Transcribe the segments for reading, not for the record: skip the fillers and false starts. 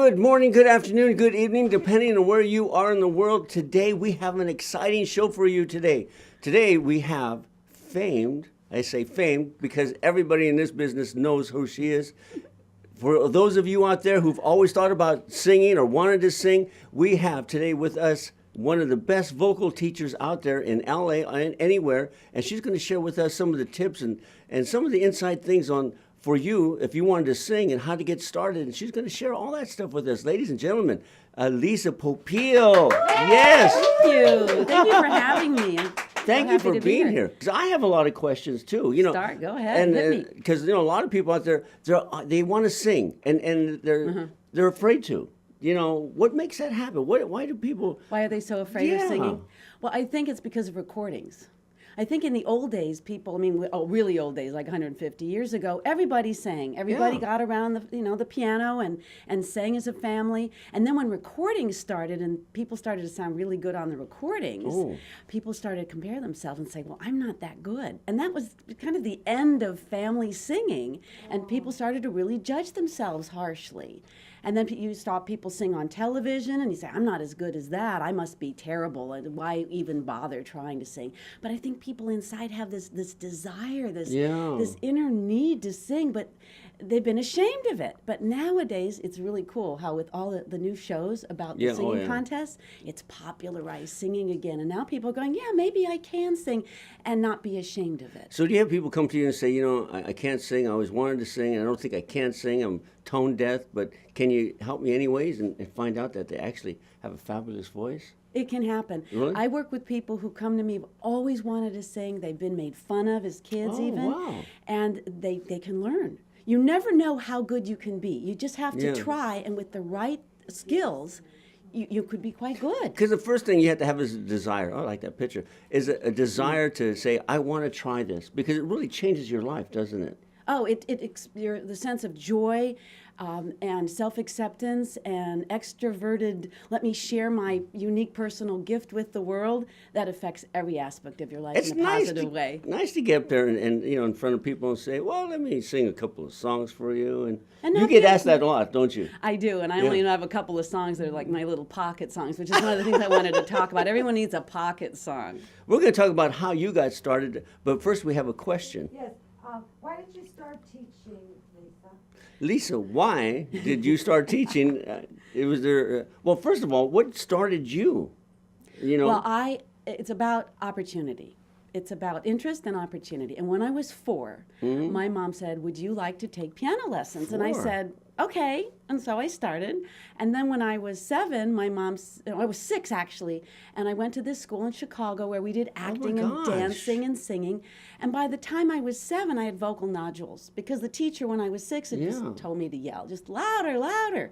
Good morning, good afternoon, good evening, depending on where you are in the world. Today we have an exciting show for you today. Today we have famed, I say famed because everybody in this business knows who she is. For those of you out there who've always thought about singing or wanted to sing, we have today with us one of the best vocal teachers out there in LA and anywhere, and she's going to share with us some of the tips and some of the inside things on for you if you wanted to sing and how to get started. And she's going to share all that stuff with us. Ladies and gentlemen, Elisa Popeil. Yes. Thank you. Thank you for having me. Thank you for being here. Because I have a lot of questions too. You know, Go ahead. And because a lot of people out there, they want to sing and they're afraid to. You know, what makes that happen? Why do people? Why are they so afraid of singing? Well, I think it's because of recordings. I think in the old days, people, really old days, like 150 years ago, everybody sang. Everybody got around the piano and sang as a family. And then when recordings started and people started to sound really good on the recordings, people started to compare themselves and say, well, I'm not that good. And that was kind of the end of family singing. And people started to really judge themselves harshly. And then you saw people sing on television, and you say, I'm not as good as that. I must be terrible. And why even bother trying to sing? But I think people inside have this desire, this inner need to sing, but they've been ashamed of it. But nowadays, it's really cool how with all the new shows about the singing contests, it's popularized singing again. And now people are going, yeah, maybe I can sing and not be ashamed of it. So do you have people come to you and say, I can't sing. I always wanted to sing. And I don't think I can sing. I'm tone deaf, but can you help me anyways and find out that they actually have a fabulous voice? It can happen. Really? I work with people who come to me, have always wanted to sing. They've been made fun of as kids and they can learn. You never know how good you can be. You just have to try, and with the right skills, you could be quite good. Because the first thing you have to have is a desire. I like that picture. Is a desire to say, I want to try this, because it really changes your life, doesn't it? Oh, the sense of joy and self-acceptance and extroverted, let me share my unique personal gift with the world, that affects every aspect of your life in a positive way. Nice to get up there and in front of people and say, well, let me sing a couple of songs for you. And you get asked that a lot, don't you? I do, and I only have a couple of songs that are like my little pocket songs, which is one of the things I wanted to talk about. Everyone needs a pocket song. We're going to talk about how you got started, but first we have a question. Yes. Why did you start teaching, Lisa? Lisa, why did you start teaching? Well, first of all, what started you? Well, it's about opportunity. It's about interest and opportunity. And when I was 4, my mom said, would you like to take piano lessons? 4. And I said, okay. And so I started. And then when I was 7, I was 6 actually, and I went to this school in Chicago where we did acting and dancing and singing. And by the time I was 7, I had vocal nodules because the teacher when I was 6 had just told me to yell, just louder, louder.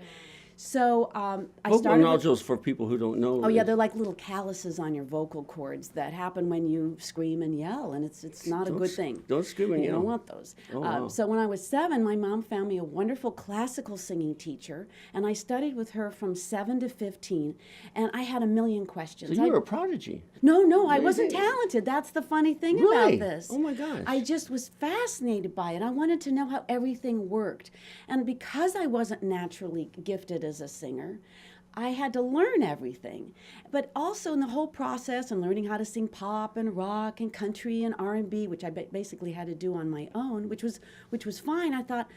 So I started. Vocal nodules, for people who don't know. Oh yeah, they're like little calluses on your vocal cords that happen when you scream and yell, and it's not a good thing. Don't scream and yell. You don't want those. So when I was 7, my mom found me a wonderful classical singing teacher, and I studied with her from 7 to 15, and I had a million questions. So you were a prodigy. No, I wasn't talented. That's the funny thing about this. Oh my gosh. I just was fascinated by it. I wanted to know how everything worked, and because I wasn't naturally gifted as a singer, I had to learn everything. But also in the whole process and learning how to sing pop and rock and country and R&B, which I basically had to do on my own, which was fine. I thought,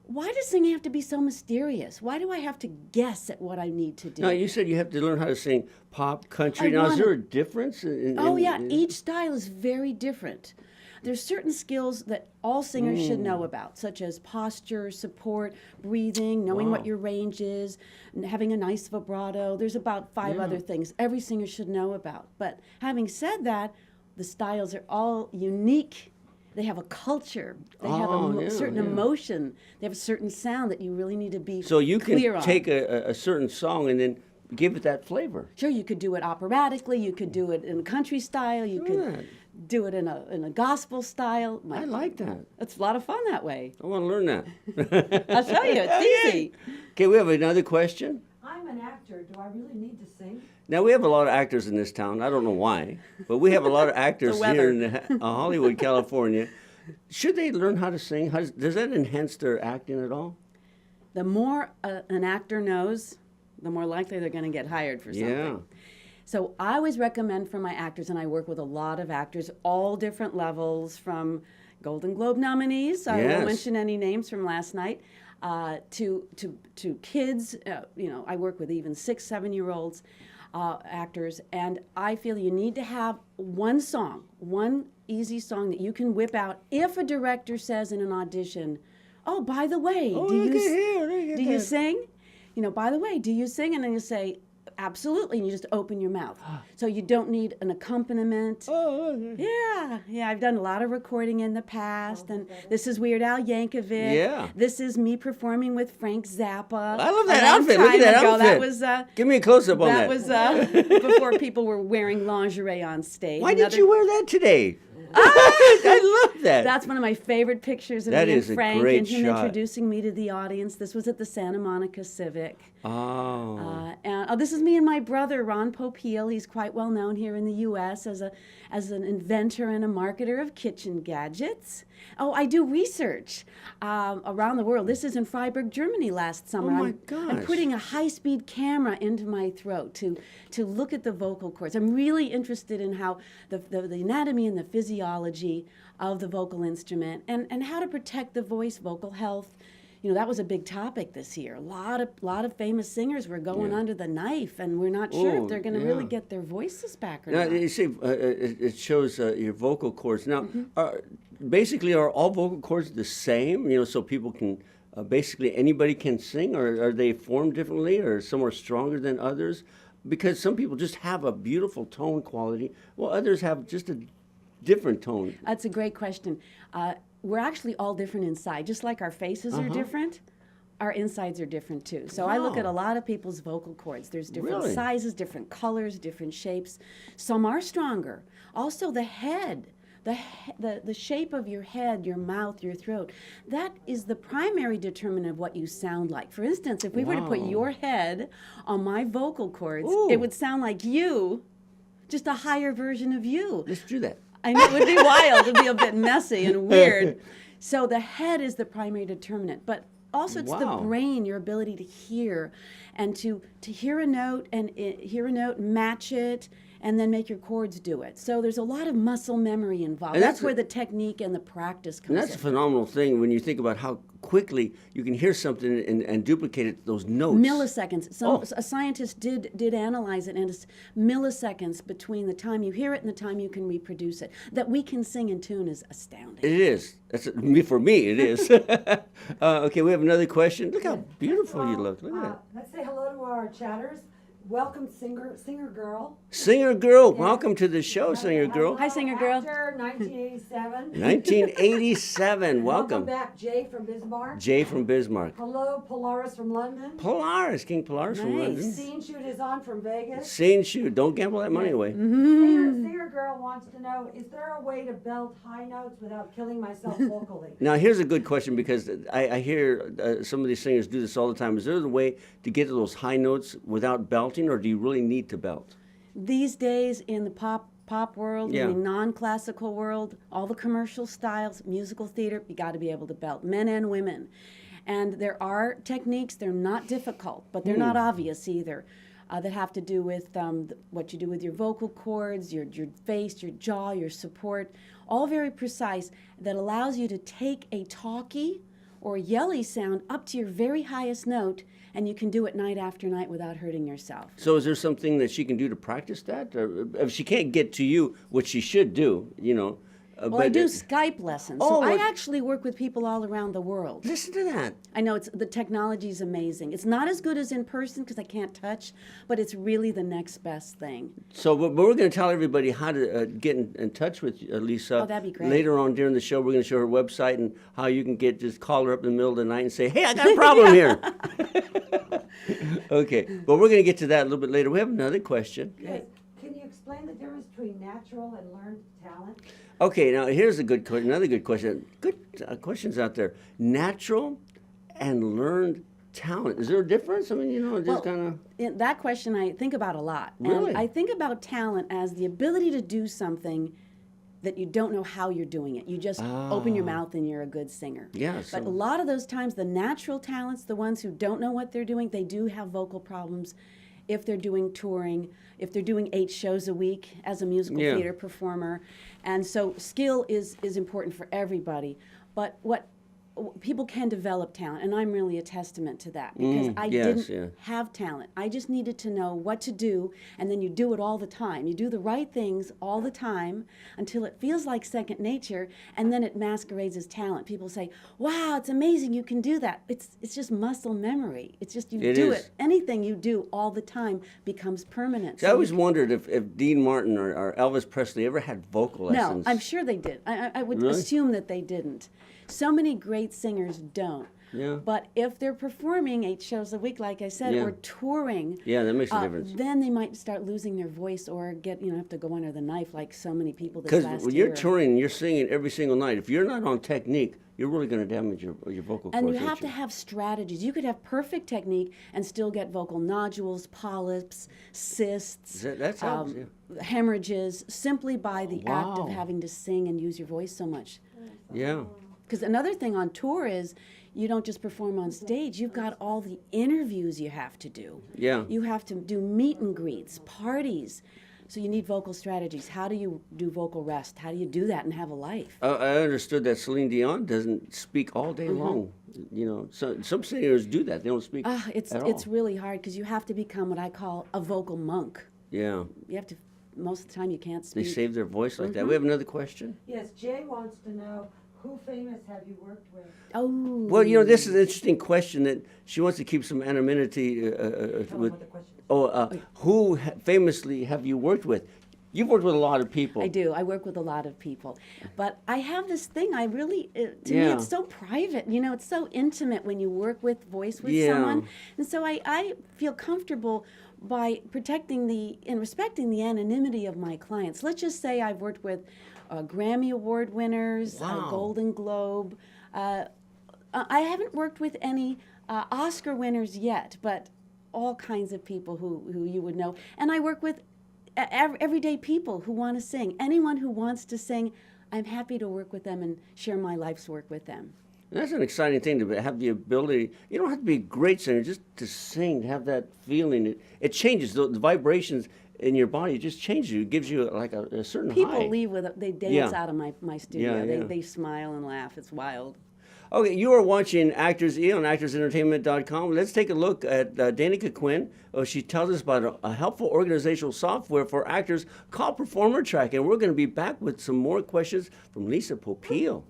why does singing have to be so mysterious? Why do I have to guess at what I need to do? No, you said you have to learn how to sing pop, country. Now, is there a difference? Each style is very different. There's certain skills that all singers should know about, such as posture, support, breathing, knowing what your range is, having a nice vibrato. There's about 5 other things every singer should know about. But having said that, the styles are all unique. They have a culture. They have a certain emotion. They have a certain sound that you really need to be clear on. So you can take a certain song and then give it that flavor. Sure, you could do it operatically. You could do it in a country style. You could do it in a gospel style. I like that. It's a lot of fun that way. I want to learn that. I'll show you. It's easy. Okay, we have another question. I'm an actor. Do I really need to sing? Now, we have a lot of actors in this town. I don't know why, but we have a lot of actors here in Hollywood, California. Should they learn how to sing? Does that enhance their acting at all? the more an actor knows, the more likely they're going to get hired for something. Yeah. So I always recommend for my actors, and I work with a lot of actors, all different levels, from Golden Globe nominees, I won't mention any names from last night, to kids. I work with even 6, 7-year-olds actors, and I feel you need to have one song, one easy song that you can whip out if a director says in an audition, "Oh, by the way, do you sing? By the way, do you sing?" And then you say, "Absolutely," and you just open your mouth. So you don't need an accompaniment. Yeah, I've done a lot of recording in the past, and this is Weird Al Yankovic. Yeah. This is me performing with Frank Zappa. I love that outfit. Look at that outfit. That was give me a close-up on that. That was before people were wearing lingerie on stage. Why did you wear that today? I love that. That's one of my favorite pictures of That me is and a Frank great and him shot. introducing me to the audience. This was at the Santa Monica Civic. Oh. And this is me and my brother, Ron Popeil. He's quite well known here in the U.S. as an inventor and a marketer of kitchen gadgets. Oh, I do research around the world. This is in Freiburg, Germany last summer. Oh, my I'm gosh. putting a high-speed camera into my throat to look at the vocal cords. I'm really interested in how the anatomy and the physiology of the vocal instrument and how to protect the voice, vocal health. That was a big topic this year. A lot of famous singers were going under the knife, and we're not sure if they're going to really get their voices back or Now, not. you see, it shows your vocal cords. Now, basically, are all vocal cords the same? So people can, basically anybody can sing, or are they formed differently, or some are stronger than others? Because some people just have a beautiful tone quality, while others have just a different tone. That's a great question. We're actually all different inside. Just like our faces are different, our insides are different too. So I look at a lot of people's vocal cords. There's different sizes, different colors, different shapes. Some are stronger. Also the head, the shape of your head, your mouth, your throat, that is the primary determinant of what you sound like. For instance, if we were to put your head on my vocal cords, it would sound like you, just a higher version of you. Let's do that. I know, it would be wild. It would be a bit messy and weird. So the head is the primary determinant. But also it's the brain, your ability to hear and to hear a note and match it, and then make your cords do it. So there's a lot of muscle memory involved. And That's where the technique and the practice comes in. And that's a phenomenal thing when you think about how quickly you can hear something and duplicate it, those notes. Milliseconds. A scientist did analyze it, and it's milliseconds between the time you hear it and the time you can reproduce it. That we can sing in tune is astounding. It is. For me, it is. Okay, we have another question. Look how beautiful you look. Look at that. Let's say hello to our chatters. Welcome, singer girl. Singer girl, welcome to the show, singer girl. Hi, singer girl. Actor, 1987. 1987, welcome. back, Jay from Bismarck. Jay from Bismarck. Hello, Polaris from London. Polaris, King Polaris from Nice. London. Scene shoot is on from Vegas. Scene shoot, don't gamble that money away. Singer girl wants to know, is there a way to belt high notes without killing myself vocally? Now, here's a good question, because I hear some of these singers do this all the time. Is there a way to get to those high notes without belting, or do you really need to belt? These days in the pop world, in the non-classical world, all the commercial styles, musical theater, you got to be able to belt, men and women. And there are techniques, they're not difficult, but they're not obvious either, that have to do with what you do with your vocal cords, your face, your jaw, your support, all very precise, that allows you to take a talky or yelly sound up to your very highest note, and you can do it night after night without hurting yourself. So is there something that she can do to practice that? Or if she can't get to you, which she should do, Well, I do Skype lessons, so I actually work with people all around the world. Listen to that. I know the technology is amazing. It's not as good as in person because I can't touch, but it's really the next best thing. So, but we're going to tell everybody how to get in touch with Elisa. Oh, that'd be great. Later on during the show, we're going to show her website and how you can just call her up in the middle of the night and say, "Hey, I got a problem here." Okay, but we're going to get to that a little bit later. We have another question. Yes. Can you explain the difference between natural and learned talent? Okay, now here's another good question. Good questions out there. Natural and learned talent. Is there a difference? I mean, just kind of. That question I think about a lot. Really? And I think about talent as the ability to do something that you don't know how you're doing it. You just open your mouth and you're a good singer. Yeah, But so- a lot of those times, the natural talents, the ones who don't know what they're doing, they do have vocal problems if they're doing touring, if they're doing 8 shows a week as a musical Yeah. theater performer. And so skill is important for everybody. But what people can develop talent, and I'm really a testament to that, because I yes, didn't yeah. have talent. I just needed to know what to do, and then you do it all the time. You do the right things all the time until it feels like second nature, and then it masquerades as talent. People say, wow, it's amazing you can do that. It's just muscle memory. It's just you It do is. it. Anything you do all the time becomes permanent. See, I always wondered if Dean Martin or Elvis Presley ever had vocal No, lessons. I'm sure they did. I would Really? assume that they didn't. So many great singers don't. Yeah. But if they're performing 8 shows a week, like I said, Yeah. or touring, Yeah, that makes a difference. then they might start losing their voice or have to go under the knife like so many people this Because last when year. you're touring and you're singing every single night, if you're not on technique, you're really going to damage your vocal cords. And you aren't have to have strategies. You could have perfect technique and still get vocal nodules, polyps, cysts, That sounds, hemorrhages, simply by the act of Wow. having to sing and use your voice so much. Yeah. Because another thing on tour is you don't just perform on stage. You've got all the interviews you have to do. Yeah. You have to do meet and greets, parties. So you need vocal strategies. How do you do vocal rest? How do you do that and have a life? I understood that Celine Dion doesn't speak all day long. You know, so some singers do that. They don't speak It's at all. really hard because you have to become what I call a vocal monk. Yeah. You have to, most of the time you can't They speak. save their voice like that. We have another question. Yes, Jay wants to know, who famous have you worked with? Oh. Well, you know, this is an interesting question that she wants to keep some anonymity Tell with. them what the question is. Who famously have you worked with? You've worked with a lot of people. I do. I work with a lot of people. But I have this thing, I really, to me, Yeah. it's so private. You know, it's so intimate when you work with voice with Yeah. someone. And so I feel comfortable by protecting and respecting the anonymity of my clients. Let's just say I've worked with Grammy Award winners, Wow. Golden Globe. I haven't worked with any Oscar winners yet, but all kinds of people who you would know. And I work with everyday people who want to sing. Anyone who wants to sing, I'm happy to work with them and share my life's work with them. And that's an exciting thing to have the ability. You don't have to be a great singer, just to sing, to have that feeling. It changes the vibrations in your body. It just changes you. It gives you like a certain high. People leave they dance Yeah. out of my studio. Yeah, yeah. They smile and laugh. It's wild. Okay, you are watching Actors E on actorsentertainment.com. Let's take a look at Danica Quinn. She tells us about a helpful organizational software for actors called Performer Track. And we're going to be back with some more questions from Elisa Popeil.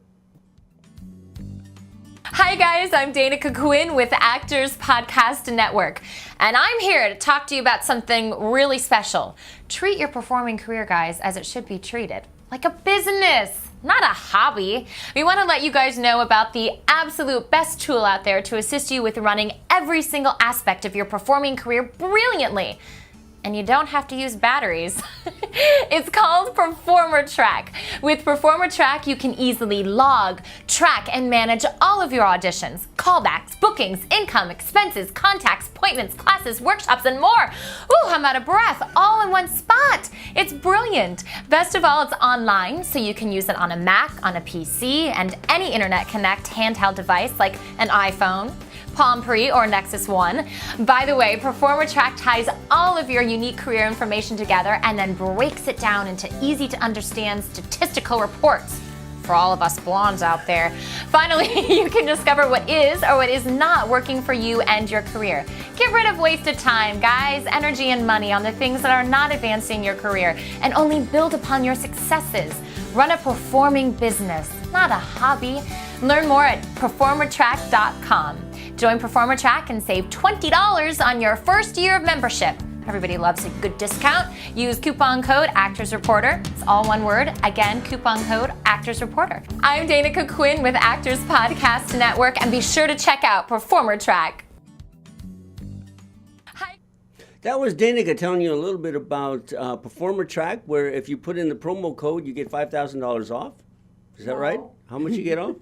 Hi guys, I'm Danica Quinn with Actors Podcast Network, and I'm here to talk to you about something really special. Treat your performing career, guys, as it should be treated, like a business, not a hobby. We want to let you guys know about the absolute best tool out there to assist you with running every single aspect of your performing career brilliantly. And you don't have to use batteries. It's called Performer Track. With Performer Track, you can easily log, track, and manage all of your auditions, callbacks, bookings, income, expenses, contacts, appointments, classes, workshops, and more. Ooh, I'm out of breath, all in one spot. It's brilliant. Best of all, it's online, so you can use it on a Mac, on a PC, and any Internet Connect handheld device like an iPhone, Palm Pre, or Nexus One. By the way, Performer Track ties all of your unique career information together and then breaks it down into easy to understand statistical reports for all of us blondes out there. Finally, you can discover what is or what is not working for you and your career. Get rid of wasted time, guys, energy, and money on the things that are not advancing your career and only build upon your successes. Run a performing business, not a hobby. Learn more at performertrack.com. Join Performer Track and save $20 on your first year of membership. Everybody loves a good discount. Use coupon code ActorsReporter. It's all one word. Again, coupon code ActorsReporter. I'm Danica Quinn with Actors Podcast Network, and be sure to check out Performer Track. Hi. That was Danica telling you a little bit about Performer Track, where if you put in the promo code, you get $5,000 off. Is that right? How much you get off?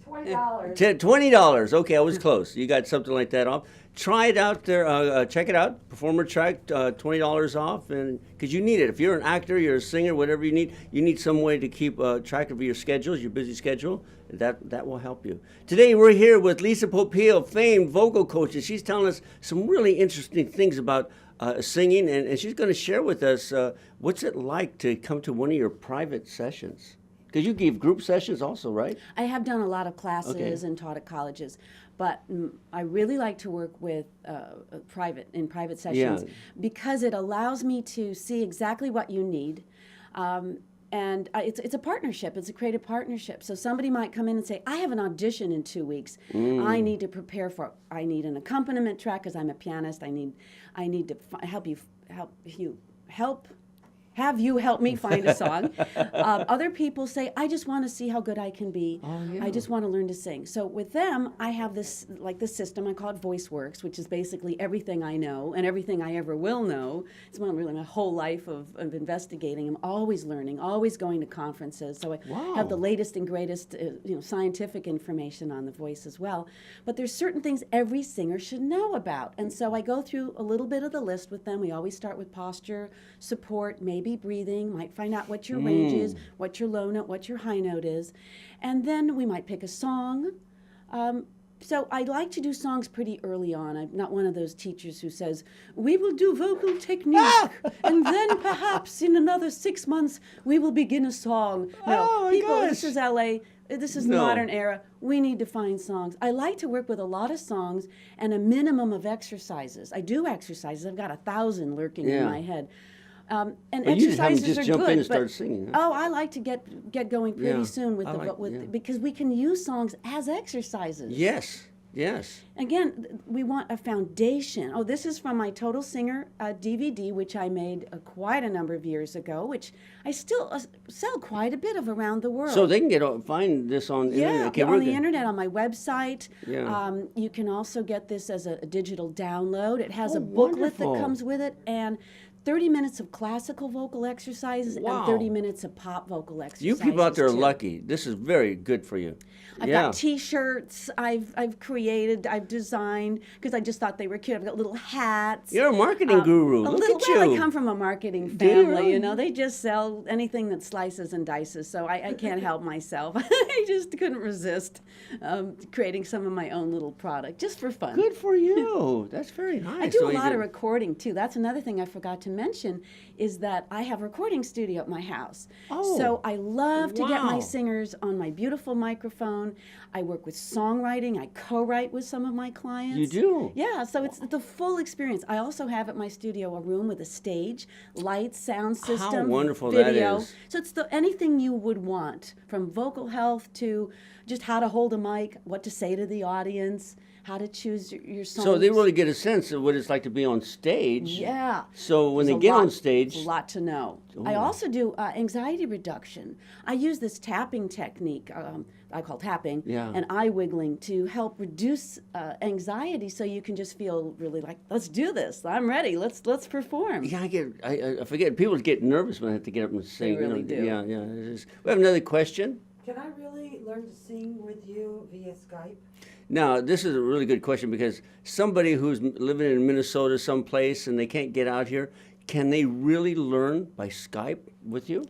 $20. $20. Okay, I was close. You got something like that off. Try it out there. Check it out. Performer Track, $20 off, and because you need it. If you're an actor, you're a singer, whatever you need some way to keep track of your schedules, your busy schedule. That will help you. Today we're here with Elisa Popeil, famed vocal coach, and she's telling us some really interesting things about singing, and she's going to share with us what's it like to come to one of your private sessions. Because you give group sessions also, right? I have done a lot of classes and taught at colleges, but I really like to work with private sessions because it allows me to see exactly what you need. And it's a partnership. It's a creative partnership. So somebody might come in and say, I have an audition in 2 weeks. I need to prepare for it. I need an accompaniment track because I'm a pianist. I need to have you help me find a song. Other people say, I just want to see how good I can be. I just want to learn to sing. So with them, I have this system. I call it VoiceWorks, which is basically everything I know and everything I ever will know. It's really my whole life of investigating. I'm always learning, always going to conferences. So I have the latest and greatest scientific information on the voice as well. But there's certain things every singer should know about. And so I go through a little bit of the list with them. We always start with posture, support, maybe breathing, might find out what your range is, what your low note, what your high note is. And then we might pick a song. So I like to do songs pretty early on. I'm not one of those teachers who says, we will do vocal technique, and then perhaps in another 6 months we will begin a song. No, people, this is LA. This is the modern era. We need to find songs. I like to work with a lot of songs and a minimum of exercises. I do exercises. I've got 1,000 lurking in my head. And but you exercises just are jump good, in and start singing. Huh? I like to get going pretty soon with because we can use songs as exercises. Yes. Again, we want a foundation. Oh, this is from my Total Singer DVD, which I made quite a number of years ago, which I still sell quite a bit of around the world. So they can find this on the internet. Okay, on the internet, on my website. Yeah. You can also get this as a digital download. It has a booklet that comes with it, and 30 minutes of classical vocal exercises and 30 minutes of pop vocal exercises. You people out there are too. lucky. This is very good for you. I've got T-shirts. I've created. I've designed because I just thought they were cute. I've got little hats. You're a marketing guru. Look at you. Well, I come from a marketing family. They just sell anything that slices and dices. So I can't help myself. I just couldn't resist creating some of my own little product just for fun. Good for you. That's very nice. I do a lot of recording too. That's another thing I forgot to mention is that I have a recording studio at my house. So I love to get my singers on my beautiful microphone. I work with songwriting. I co-write with some of my clients. You do? Yeah, so it's the full experience. I also have at my studio a room with a stage, lights, sound system, How wonderful video. that is. So it's anything you would want, from vocal health to just how to hold a mic, what to say to the audience, how to choose your songs. So they really get a sense of what it's like to be on stage. Yeah. So when they get on stage. There's a lot to know. I also do anxiety reduction. I use this tapping technique, I call tapping, and eye wiggling to help reduce anxiety so you can just feel really like, let's do this. I'm ready. Let's perform. Yeah, I forget. People get nervous when they have to get up and sing. They really do. Yeah. We have another question. Can I really learn to sing with you via Skype? Now, this is a really good question because somebody who's living in Minnesota someplace and they can't get out here, can they really learn by Skype with you?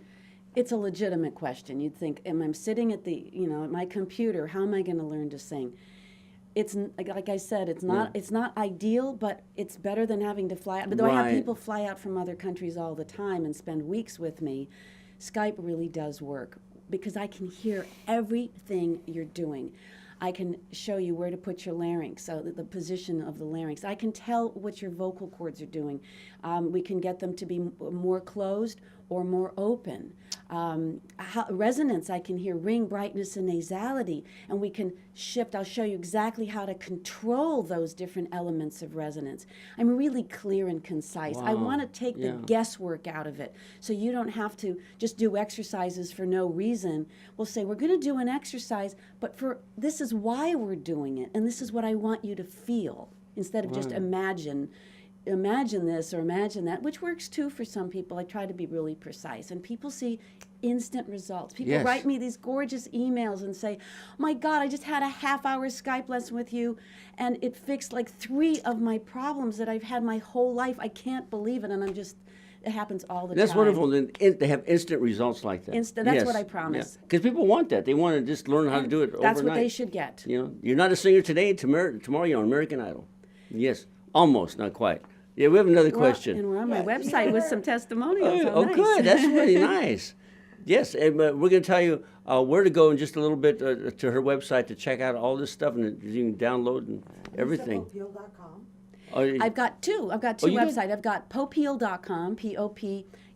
It's a legitimate question. You'd think, I'm sitting at at my computer, how am I going to learn to sing? It's like I said, it's not ideal, but it's better than having to fly out. But though I have people fly out from other countries all the time and spend weeks with me, Skype really does work because I can hear everything you're doing. I can show you where to put your larynx, so the position of the larynx. I can tell what your vocal cords are doing. We can get them to be more closed or more open. Resonance, I can hear ring, brightness, and nasality, and we can shift. I'll show you exactly how to control those different elements of resonance. I'm really clear and concise. I want to take the guesswork out of it, so you don't have to just do exercises for no reason. We'll say, we're going to do an exercise, but this is why we're doing it, and this is what I want you to feel, instead of just imagine imagine this or imagine that, which works too for some people. I try to be really precise, and people see instant results. People Yes. write me these gorgeous emails and say, my God, I just had a half-hour Skype lesson with you, and it fixed like 3 of my problems that I've had my whole life. I can't believe it, and it happens all the That's time. wonderful. They have instant results like that. That's what I promise. Because people want that. They want to just learn how to do it overnight. That's what they should get. You know, you're not a singer today. Tomorrow you're on American Idol. Yes, almost, not quite. Yeah, we have another question. And we're on my website with some testimonials. Oh, Nice. good. That's really nice. Yes, and, we're going to tell you where to go in just a little bit to her website to check out all this stuff, and you can download and everything. ElisaPopeil.com. I've got two. I've got Oh, two you did? websites. I've got Popeil.com,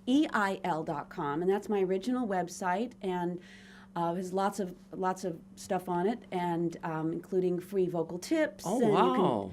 Popeil.com, and that's my original website, and has lots of stuff on it, and including free vocal tips. Oh, and wow.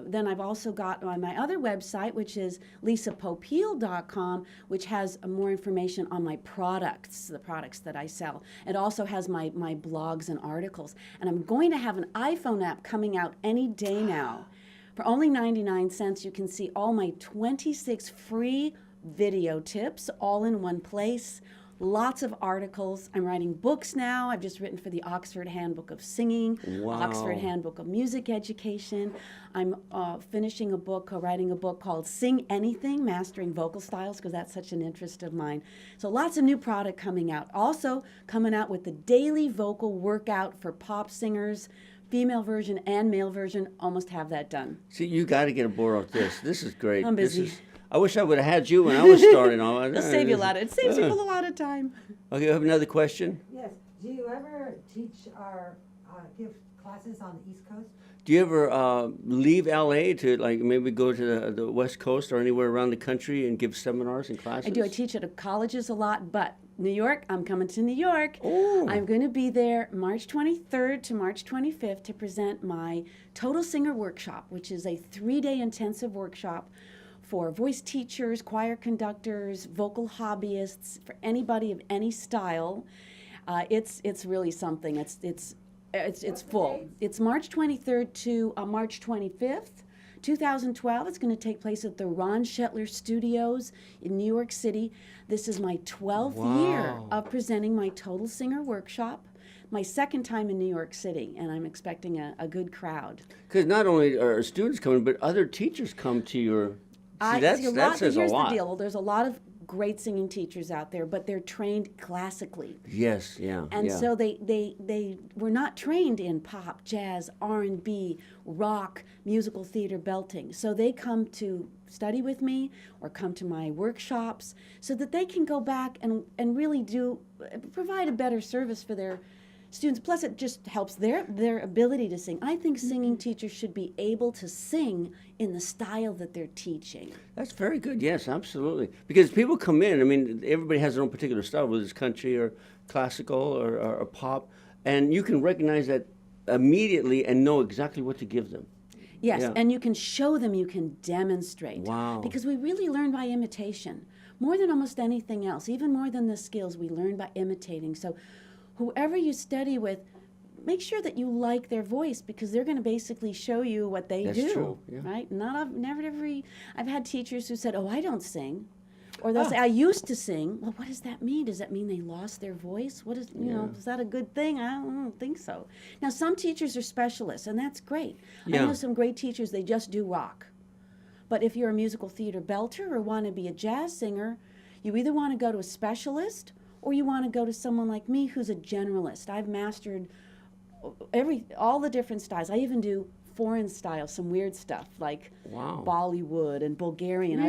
Then I've also got on my other website, which is LisaPopeil.com, which has more information on my products, the products that I sell. It also has my blogs and articles. And I'm going to have an iPhone app coming out any day now. For only 99 cents, you can see all my 26 free video tips all in one place. Lots of articles. I'm writing books now. I've just written for the Oxford Handbook of Singing, Wow. Oxford Handbook of Music Education. I'm finishing writing a book called Sing Anything, Mastering Vocal Styles, because that's such an interest of mine. So lots of new product coming out. Also coming out with the daily vocal workout for pop singers, female version and male version. Almost have that done. See, you got to get aboard with this. This is great. I'm busy. I wish I would have had you when I was starting. It'll save you a lot. It saves people a lot of time. Okay, we have another question. Yes. Do you ever teach or give classes on the East Coast? Do you ever leave LA to like maybe go to the West Coast or anywhere around the country and give seminars and classes? I do. I teach at colleges a lot, but New York, I'm coming to New York. Oh. I'm going to be there March 23rd to March 25th to present my Total Singer Workshop, which is a 3-day intensive workshop for voice teachers, choir conductors, vocal hobbyists, for anybody of any style. It's really something. It's full. It's March 23rd to March 25th. 2012. It's going to take place at the Ron Shetler Studios in New York City. This is my 12th year Wow. of presenting my Total Singer Workshop. My second time in New York City, and I'm expecting a good crowd. Because not only are students coming, but other teachers come to your. See, that says a Here's lot. the deal. There's a lot of great singing teachers out there, but they're trained classically. Yes, yeah. And yeah. so they were not trained in pop, jazz, R&B, rock, musical theater, belting. So they come to study with me or come to my workshops so that they can go back and really provide a better service for their students. Plus, it just helps their ability to sing. I think singing teachers should be able to sing in the style that they're teaching. That's very good. Yes, absolutely. Because people come in. I mean, everybody has their own particular style, whether it's country or classical or pop, and you can recognize that immediately and know exactly what to give them. Yes, Yeah. and you can show them, you can demonstrate. Wow. Because we really learn by imitation. More than almost anything else, even more than the skills, we learn by imitating. So whoever you study with, make sure that you like their voice, because they're going to basically show you what they That's do. true, yeah. Right? I've had teachers who said, "Oh, I don't sing." Or they'll say, "I used to sing." Well, what does that mean? Does that mean they lost their voice? What is, is that a good thing? I don't think so. Now, some teachers are specialists, and that's great. Yeah. I know some great teachers, they just do rock. But if you're a musical theater belter or want to be a jazz singer, you either want to go to a specialist or you want to go to someone like me who's a generalist. I've mastered all the different styles. I even do foreign styles, some weird stuff like Wow. Bollywood and Bulgarian.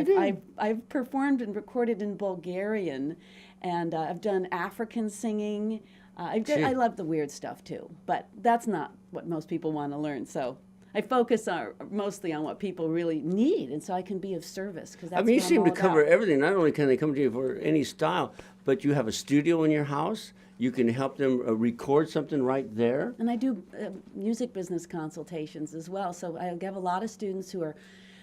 I've performed and recorded in Bulgarian, and I've done African singing. I love the weird stuff too, but that's not what most people want to learn. So I focus mostly on what people really need, and so I can be of service. Because I mean, you what I'm seem to all cover about. everything. Not only can they come to you for any style, but you have a studio in your house. You can help them record something right there. And I do music business consultations as well. So I have a lot of students who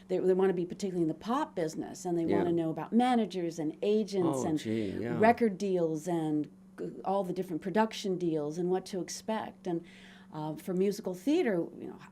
they want to be particularly in the pop business, and they want to know about managers and agents Oh, and gee, yeah. record deals and all the different production deals and what to expect. And for musical theater,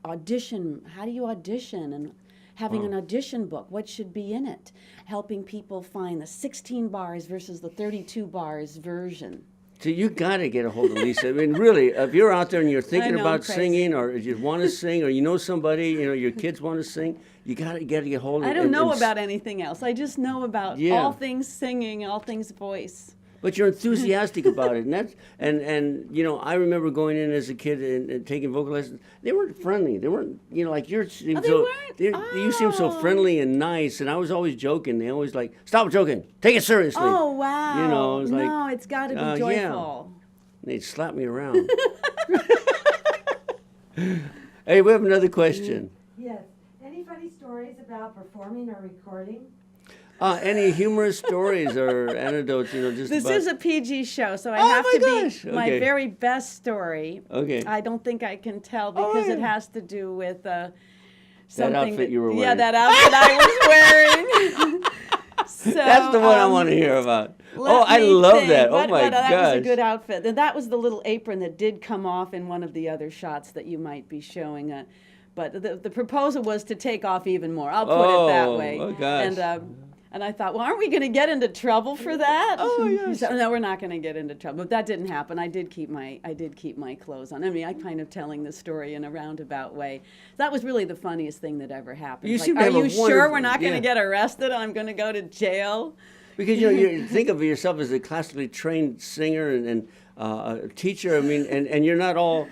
audition. How do you audition? And having an audition book, what should be in it, helping people find the 16 bars versus the 32 bars version. So you got to get a hold of Lisa. I mean, really, if you're out there and you're thinking know, about crazy. singing, or you want to sing, or you know somebody, your kids want to sing, you got to get a hold of. I don't know about anything else. I just know about all things singing, all things voice. But you're enthusiastic about it, and that's and I remember going in as a kid and taking vocal lessons. They weren't friendly. They weren't like you're. They weren't? You seem so friendly and nice, and I was always joking. They always like, stop joking, take it seriously. Oh wow! It was like, no, it's got to be joyful. Yeah. They'd slap me around. Hey, we have another question. Yes. Any funny stories about performing or recording? Any humorous stories or anecdotes? This is a PG show, so I Oh have my to gosh, be my okay. very best story. Okay. I don't think I can tell because it has to do with something. outfit you were Yeah, wearing. that outfit I was wearing. So, That's the one I want to hear about. let I me love think. that. Oh But my that was gosh. a good outfit. And that was the little apron that did come off in one of the other shots that you might be showing. But the proposal was to take off even more. I'll put it that way. Oh gosh. And I thought, well, aren't we going to get into trouble for that? Oh, yes. So, no, we're not going to get into trouble. But that didn't happen. I did keep my clothes on. I mean, I kind of telling the story in a roundabout way. That was really the funniest thing that ever happened. You Like, seem to are have a you sure wonderful- we're not going to yeah. get arrested and I'm going to go to jail? Because you think of yourself as a classically trained singer and a teacher. I mean, and you're not all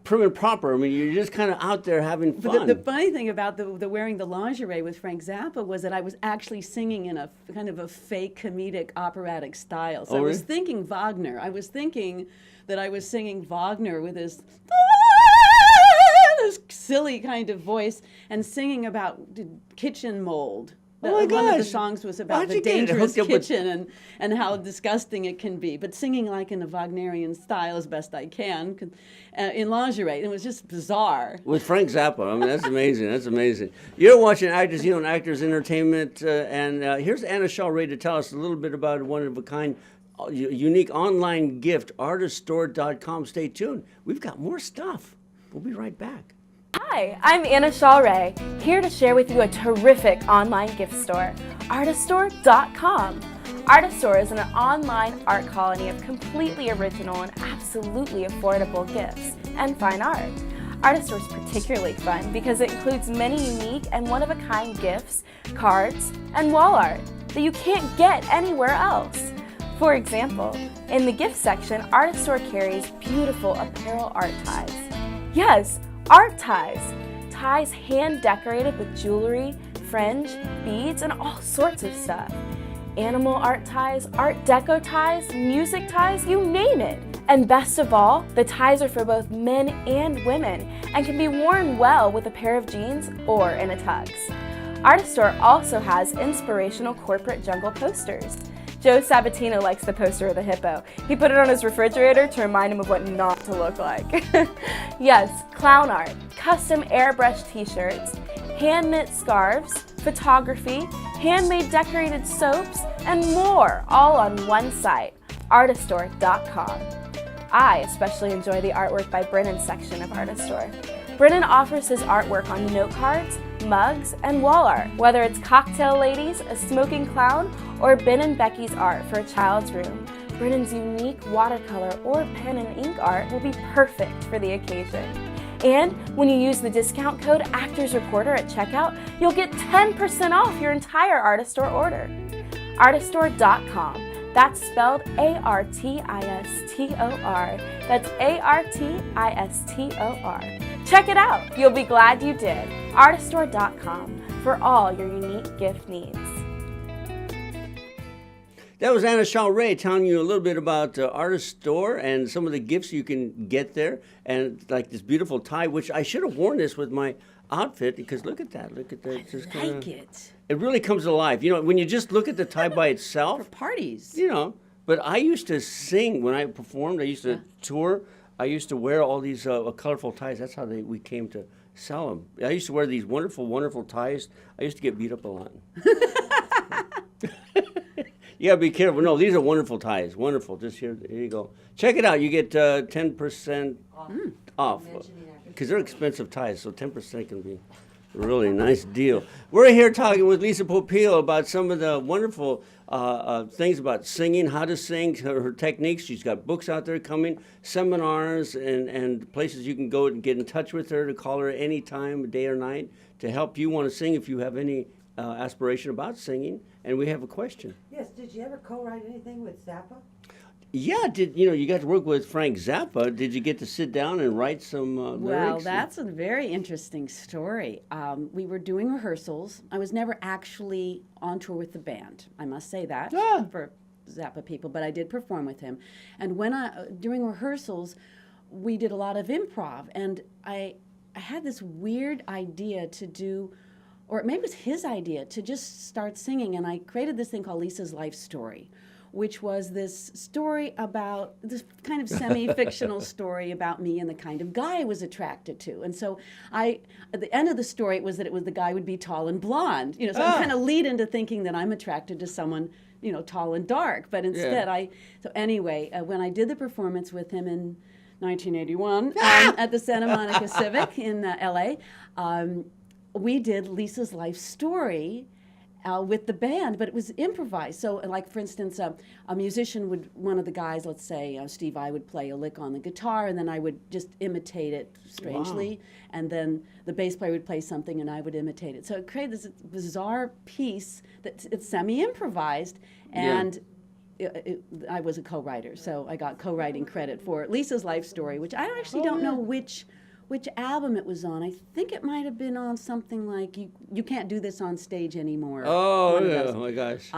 prim and proper. I mean, you're just kind of out there having fun. But the funny thing about the wearing the lingerie with Frank Zappa was that I was actually singing in a kind of a fake comedic operatic style. So I was really? thinking Wagner. I was thinking that I was singing Wagner with this silly kind of voice and singing about kitchen mold. Oh my One of the gosh. songs was about How'd the you get it dangerous hooked up with- kitchen and how disgusting it can be. But singing like in a Wagnerian style as best I can in lingerie. It was just bizarre. With Frank Zappa. I mean, that's amazing. That's amazing. You're watching Actors, Actors Entertainment, and here's Anna Shaw Ray to tell us a little bit about a one-of-a-kind, unique online gift, artiststore.com. Stay tuned. We've got more stuff. We'll be right back. Hi, I'm Anna Shaw Ray, here to share with you a terrific online gift store, artiststore.com. Artiststore is an online art colony of completely original and absolutely affordable gifts and fine art. Artiststore is particularly fun because it includes many unique and one-of-a-kind gifts, cards, and wall art that you can't get anywhere else. For example, in the gift section, Artiststore carries beautiful apparel art ties. Yes, art ties. Ties hand decorated with jewelry, fringe, beads, and all sorts of stuff. Animal art ties, art deco ties, music ties, you name it. And best of all, the ties are for both men and women and can be worn well with a pair of jeans or in a tux. Artiststore also has inspirational corporate jungle posters. Joe Sabatino likes the poster of the hippo. He put it on his refrigerator to remind him of what not to look like. Yes, clown art, custom airbrush t-shirts, hand-knit scarves, photography, handmade decorated soaps, and more, all on one site, artiststore.com. I especially enjoy the artwork by Brennan's section of Artiststore. Brennan offers his artwork on note cards, mugs, and wall art, whether it's cocktail ladies, a smoking clown, or Ben and Becky's art for a child's room. Brennan's unique watercolor or pen and ink art will be perfect for the occasion. And when you use the discount code ActorsReporter at checkout, you'll get 10% off your entire Artiststore order. Artiststore.com. That's spelled A-R-T-I-S-T-O-R. That's A-R-T-I-S-T-O-R. Check it out. You'll be glad you did. Artiststore.com for all your unique gift needs. That was Anna Shaw Ray telling you a little bit about Artiststore and some of the gifts you can get there. And like this beautiful tie, which I should have worn this with my outfit because look at that. Look at that. It's just I kinda, like it. It really comes alive. When you just look at the tie by itself, For parties. But I used to sing when I performed. I used to tour. I used to wear all these colorful ties. That's how we came to sell them. I used to wear these wonderful, wonderful ties. I used to get beat up a lot. You gotta be careful. No, these are wonderful ties. Wonderful. Just here you go. Check it out. You get 10% off. Because they're expensive ties, so 10% can be Really nice deal. We're here talking with Elisa Popeil about some of the wonderful things about singing, how to sing, her techniques. She's got books out there coming, seminars, and places you can go and get in touch with her, to call her anytime, day or night, to help you want to sing if you have any aspiration about singing. And we have a question. Yes, did you ever co-write anything with Zappa? Yeah, you got to work with Frank Zappa. Did you get to sit down and write some lyrics? Well, that's a very interesting story. We were doing rehearsals. I was never actually on tour with the band. I must say that for Zappa people, but I did perform with him. And during rehearsals, we did a lot of improv, and I had this weird idea to do, or maybe it was his idea, to just start singing, and I created this thing called Lisa's Life Story, which was this story about this kind of semi-fictional story about me and the kind of guy I was attracted to. And so at the end of the story, it was the guy would be tall and blonde. So I kind of lead into thinking that I'm attracted to someone, tall and dark. But instead, when I did the performance with him in 1981 at the Santa Monica Civic in LA, we did Lisa's Life Story with the band, but it was improvised. So, like, for instance, a musician one of the guys, let's say Steve I, would play a lick on the guitar, and then I would just imitate it strangely, and then the bass player would play something, and I would imitate it. So it created this bizarre piece it's semi-improvised, and I was a co-writer, so I got co-writing credit for Lisa's Life Story, which I actually don't know which album it was on. I think it might have been on something like You Can't Do This on Stage Anymore. Oh, yeah. Oh my gosh.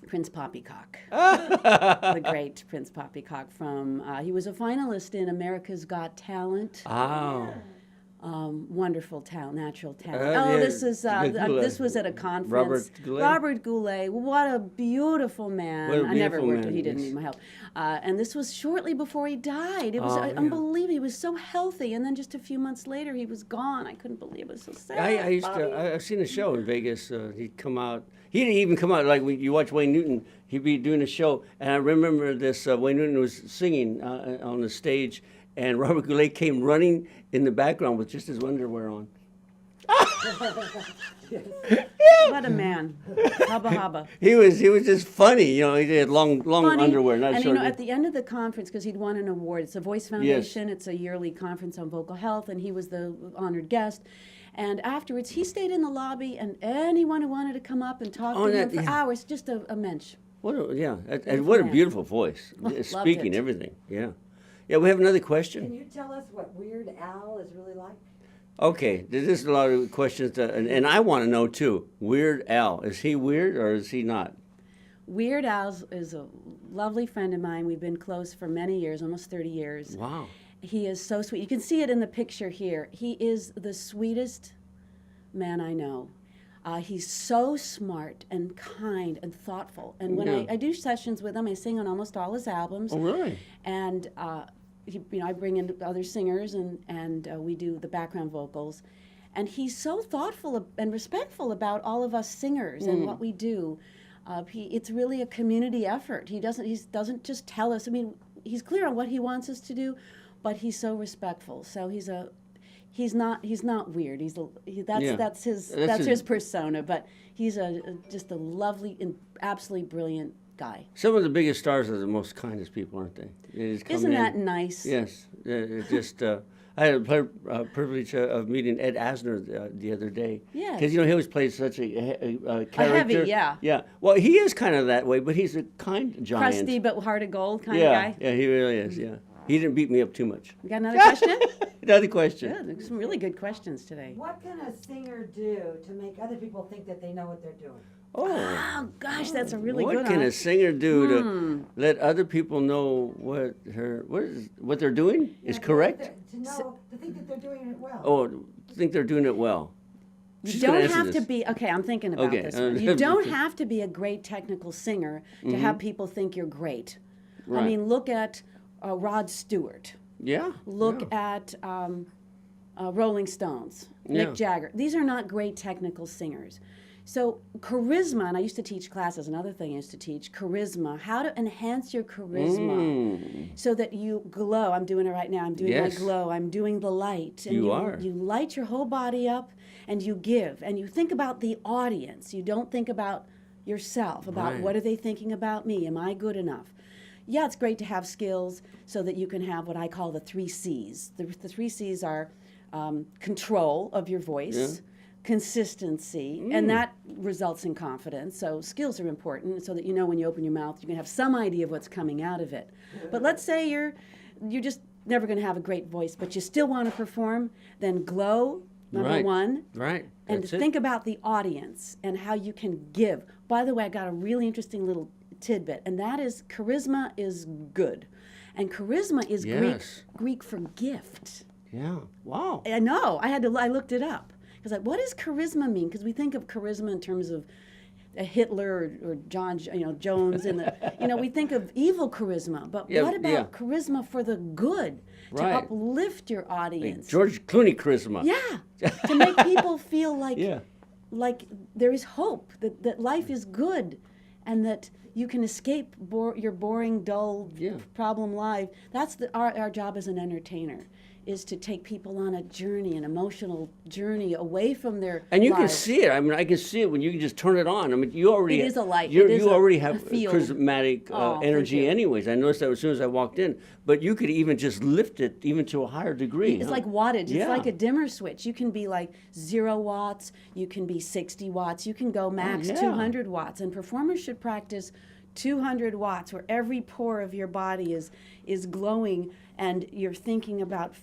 Prince Poppycock. The great Prince Poppycock he was a finalist in America's Got Talent. Oh. Wonderful talent, natural talent. This was at a conference. Robert Goulet. What a beautiful man. I never worked with him. He didn't need my help. And this was shortly before he died. It was unbelievable. He was so healthy, and then just a few months later, he was gone. I couldn't believe it. It was so sad. I've seen a show in Vegas. He'd come out. He didn't even come out like you watch Wayne Newton. He'd be doing a show, and I remember this. Wayne Newton was singing on the stage, and Robert Goulet came running in the background with just his underwear on. What a man. Hubba hubba. He was just funny, he had long Funny. underwear, not and short. at the end of the conference, because he'd won an award, it's a Voice Foundation, It's a yearly conference on vocal health, and he was the honored guest. And afterwards, he stayed in the lobby, and anyone who wanted to come up and talk to him for hours, just a mensch. What a beautiful voice. Speaking everything. Yeah. Yeah, we have another question. Can you tell us what Weird Al is really like? Okay, there's a lot of questions, and I want to know too. Weird Al, is he weird or is he not? Weird Al is a lovely friend of mine. We've been close for many years, almost 30 years. Wow. He is so sweet. You can see it in the picture here. He is the sweetest man I know. He's so smart and kind and thoughtful. And when I do sessions with him, I sing on almost all his albums. Oh, really? And I bring in other singers, and we do the background vocals. And he's so thoughtful and respectful about all of us singers and what we do. It's really a community effort. He doesn't just tell us. I mean, he's clear on what he wants us to do, but he's so respectful. So he's not weird. That's his persona. But he's just a lovely and absolutely brilliant guy. Some of the biggest stars are the most kindest people, aren't they? Isn't that nice? Yes. I had a privilege of meeting Ed Asner the other day. Yeah. Because, he always plays such a character. A heavy, yeah. Yeah. Well, he is kind of that way, but he's a kind giant. Crusty but heart of gold kind of guy. Yeah, he really is, yeah. He didn't beat me up too much. You got another question? Another question. Good. Some really good questions today. What can a singer do to make other people think that they know what they're doing? Oh, gosh, that's a really good one. What can a singer do to let other people know what they're doing is correct? To think that they're doing it well. Oh, think they're doing it well. You don't have to be, okay, I'm thinking about this one. You don't have to be a great technical singer to have people think you're great. Right. I mean, look at Rod Stewart. Yeah. Look at Rolling Stones, Mick Jagger. These are not great technical singers. So charisma, and I used to teach classes, another thing I used to teach, charisma, how to enhance your charisma so that you glow. I'm doing it right now. I'm doing my glow. I'm doing the light. And You are. You light your whole body up and you give. And you think about the audience. You don't think about yourself, about what are they thinking about me? Am I good enough? Yeah, it's great to have skills so that you can have what I call the 3 C's. The 3 C's are control of your voice, consistency, and that results in confidence. So skills are important so that you know when you open your mouth, you can have some idea of what's coming out of it. But let's say you're just never going to have a great voice, but you still want to perform, then glow, number one. Right. And That's it. think about the audience and how you can give. By the way, I got a really interesting little tidbit, and that is charisma is good. And charisma is Greek for gift. Yeah. Wow. I know. I looked it up. Because like, what does charisma mean? Because we think of charisma in terms of a Hitler or John, Jones, and we think of evil charisma. But what about charisma for the good, to uplift your audience? Like George Clooney charisma. Yeah, to make people feel like there is hope, that life is good, and that you can escape your boring, dull problem life. That's our job as an entertainer, is to take people on a journey, an emotional journey away from their And you can lives. see it. I mean, I can see it when you can just turn it on. I mean, you already... It is a light. You It is already a have field. charismatic Oh, energy thank you. anyways. I noticed that as soon as I walked in. But you could even just lift it even to a higher degree. It's like wattage. Yeah. It's like a dimmer switch. You can be like 0 watts. You can be 60 watts. You can go max 200 watts. And performers should practice 200 watts, where every pore of your body is glowing, and you're thinking about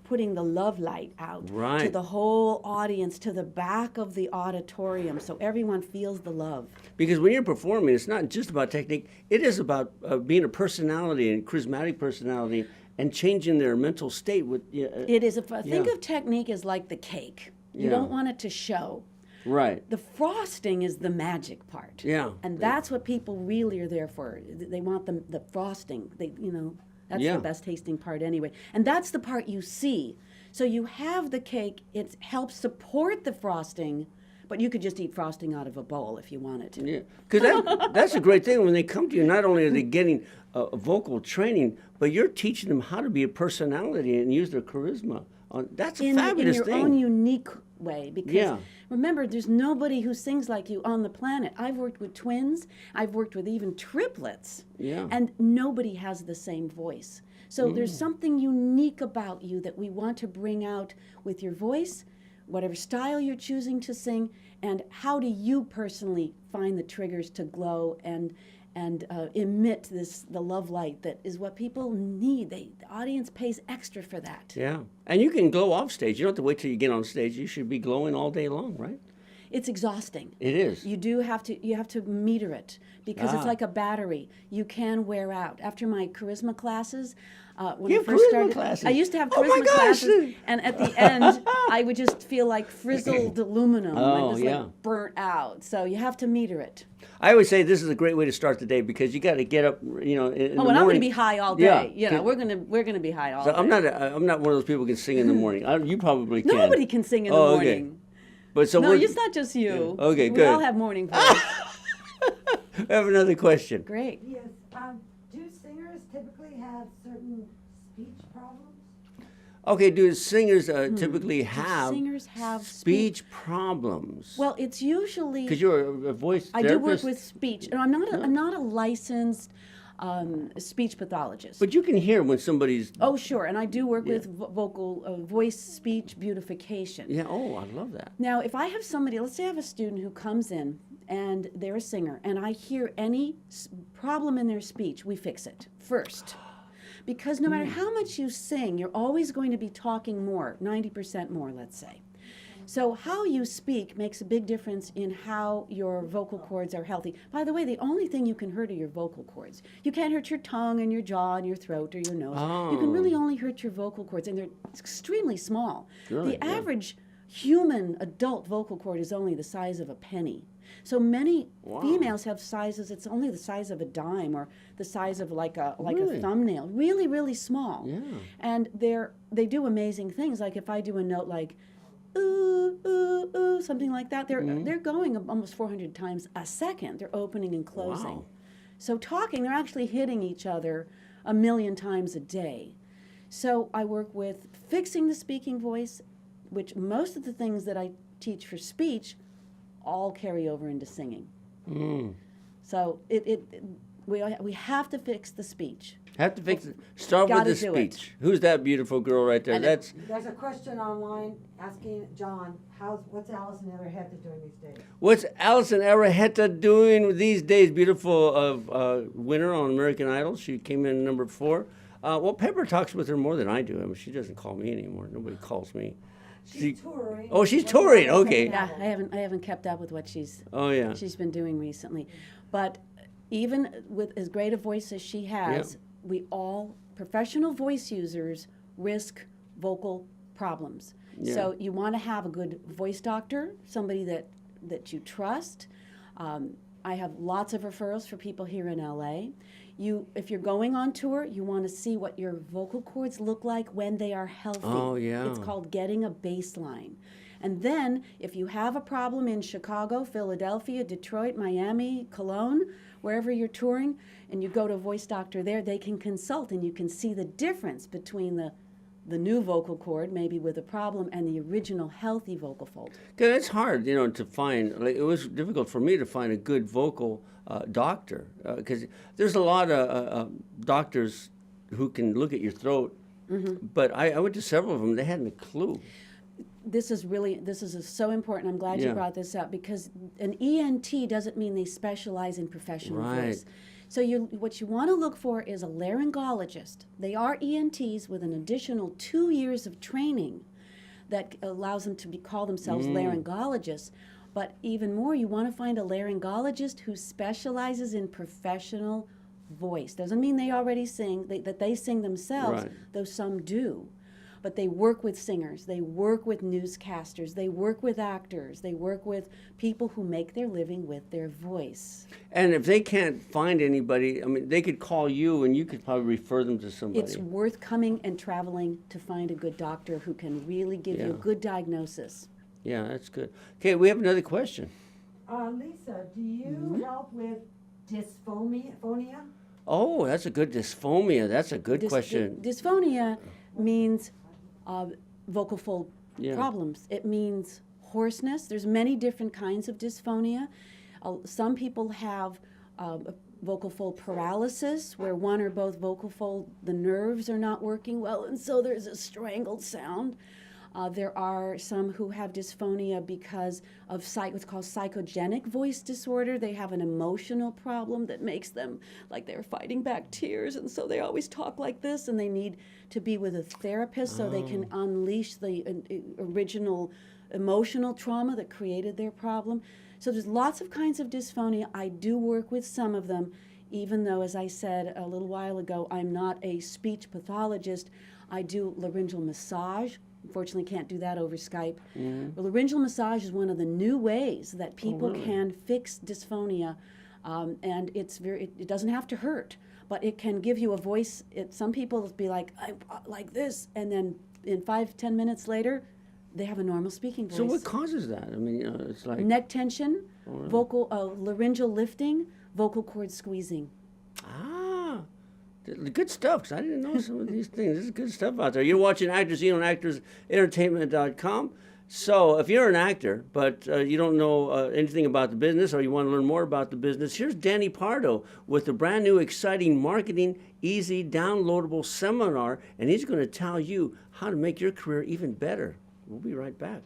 putting the love light out to the whole audience, to the back of the auditorium, so everyone feels the love. Because when you're performing, it's not just about technique. It is about being a personality, and charismatic personality, and changing their mental state. It is. Think of technique as like the cake. You don't want it to show. Right. The frosting is the magic part. Yeah. And that's what people really are there for. They want the frosting. That's the best tasting part anyway. And that's the part you see. So you have the cake. It helps support the frosting, but you could just eat frosting out of a bowl if you wanted to. Yeah. Because that's a great thing. When they come to you, not only are they getting vocal training, but you're teaching them how to be a personality and use their charisma. That's a fabulous in your thing. own unique way, because remember, there's nobody who sings like you on the planet. I've worked with twins, I've worked with even triplets, and nobody has the same voice. So there's something unique about you that we want to bring out with your voice, whatever style you're choosing to sing, and how do you personally find the triggers to glow and emit the love light that is what people need. The audience pays extra for that. Yeah. And you can glow off stage. You don't have to wait till you get on stage. You should be glowing all day long, right? It's exhausting. It is. You have to meter it, because it's like a battery. You can wear out. After my charisma classes, when You I have first charisma started, classes? I used to have Oh my charisma gosh! classes, and at the end, I would just feel like frizzled aluminum. Oh, I'm just like burnt out. So you have to meter it. I always say this is a great way to start the day, because you got to get up, in the morning. And I'm going to be high all day. Yeah. We're going to be high all day. I'm not one of those people who can sing in the morning. You probably can. Nobody can sing in the Okay. morning. But so No, we're- it's not just you. Yeah. Okay, we good. all have morning voice. I have another question. Great. Yes, do singers typically have certain speech problems? Okay, do singers typically have Singers have speech problems? Well, it's usually Because you're a voice I therapist. do work with speech, and I'm not a licensed speech pathologist. But you can hear when somebody's... Oh, sure, and I do work with voice speech beautification. Yeah, oh, I love that. Now, if I have somebody, let's say I have a student who comes in and they're a singer, and I hear any problem in their speech, we fix it first. Because no matter how much you sing, you're always going to be talking more, 90% more, let's say. So how you speak makes a big difference in how your vocal cords are healthy. By the way, the only thing you can hurt are your vocal cords. You can't hurt your tongue and your jaw and your throat or your nose. You can really only hurt your vocal cords, and they're extremely small. Really? The average human adult vocal cord is only the size of a penny. So many females have sizes, it's only the size of a dime or the size of like a thumbnail. Really, really small. Yeah. And they do amazing things. Like if I do a note like ooh, ooh, ooh, something like that. They're going almost 400 times a second. They're opening and closing. Wow. So talking, they're actually hitting each other 1 million times a day. So I work with fixing the speaking voice, which most of the things that I teach for speech all carry over into singing. So we have to fix the speech. Have to fix it. Start with Gotta the do it. speech. Who's that beautiful girl right there? And That's There's a question online asking John, what's Allison Everhetta doing these days? what's Alison Arrejeta doing these days? Beautiful winner on American Idol. She came in number 4. Well, Pepper talks with her more than I do. I mean, she doesn't call me anymore. Nobody calls me. She's touring. Oh, she's touring. Okay. Yeah, I haven't kept up with what she's been doing recently. But even with as great a voice as she has, we all professional voice users risk vocal problems. Yeah. So you want to have a good voice doctor, somebody that you trust. I have lots of referrals for people here in LA. If you're going on tour, you want to see what your vocal cords look like when they are healthy. Oh, yeah. It's called getting a baseline. And then if you have a problem in Chicago, Philadelphia, Detroit, Miami, Cologne, wherever you're touring, and you go to a voice doctor there, they can consult and you can see the difference between the new vocal cord, maybe with a problem, and the original healthy vocal fold. Because it's hard, to find. Like, it was difficult for me to find a good vocal doctor because there's a lot of doctors who can look at your throat, but I went to several of them. They hadn't a clue. This is so important. I'm glad you brought this up because an ENT doesn't mean they specialize in professional voice. So what you want to look for is a laryngologist. They are ENTs with an additional 2 years of training that allows them to call themselves laryngologists. But even more, you want to find a laryngologist who specializes in professional voice. Doesn't mean they already sing, that they sing themselves, though some do. But they work with singers, they work with newscasters, they work with actors, they work with people who make their living with their voice. And if they can't find anybody, I mean, they could call you and you could probably refer them to somebody. It's worth coming and traveling to find a good doctor who can really give you a good diagnosis. Yeah, that's good. Okay, we have another question. Lisa, do you help with dysphonia? Oh, that's a good dysphonia. That's a good question. Dysphonia means vocal fold problems. It means hoarseness. There's many different kinds of dysphonia. Some people have vocal fold paralysis, where one or both vocal fold, the nerves are not working well, and so there's a strangled sound. There are some who have dysphonia because of what's called psychogenic voice disorder. They have an emotional problem that makes them like they're fighting back tears, and so they always talk like this, and they need to be with a therapist so they can unleash the original emotional trauma that created their problem. So there's lots of kinds of dysphonia. I do work with some of them, even though, as I said a little while ago, I'm not a speech pathologist. I do laryngeal massage. Unfortunately, can't do that over Skype. But laryngeal massage is one of the new ways that people can fix dysphonia, and it doesn't have to hurt, but it can give you a voice. Some people will be like this, and then in 5-10 minutes later, they have a normal speaking voice. So what causes that? I mean, it's like neck tension, vocal laryngeal lifting, vocal cord squeezing. Good stuff, because I didn't know some of these things. This is good stuff out there. You're watching Actors on ActorsEntertainment.com. So if you're an actor, but you don't know anything about the business or you want to learn more about the business, here's Danny Pardo with a brand new, exciting Marketing Easy downloadable seminar, and he's going to tell you how to make your career even better. We'll be right back.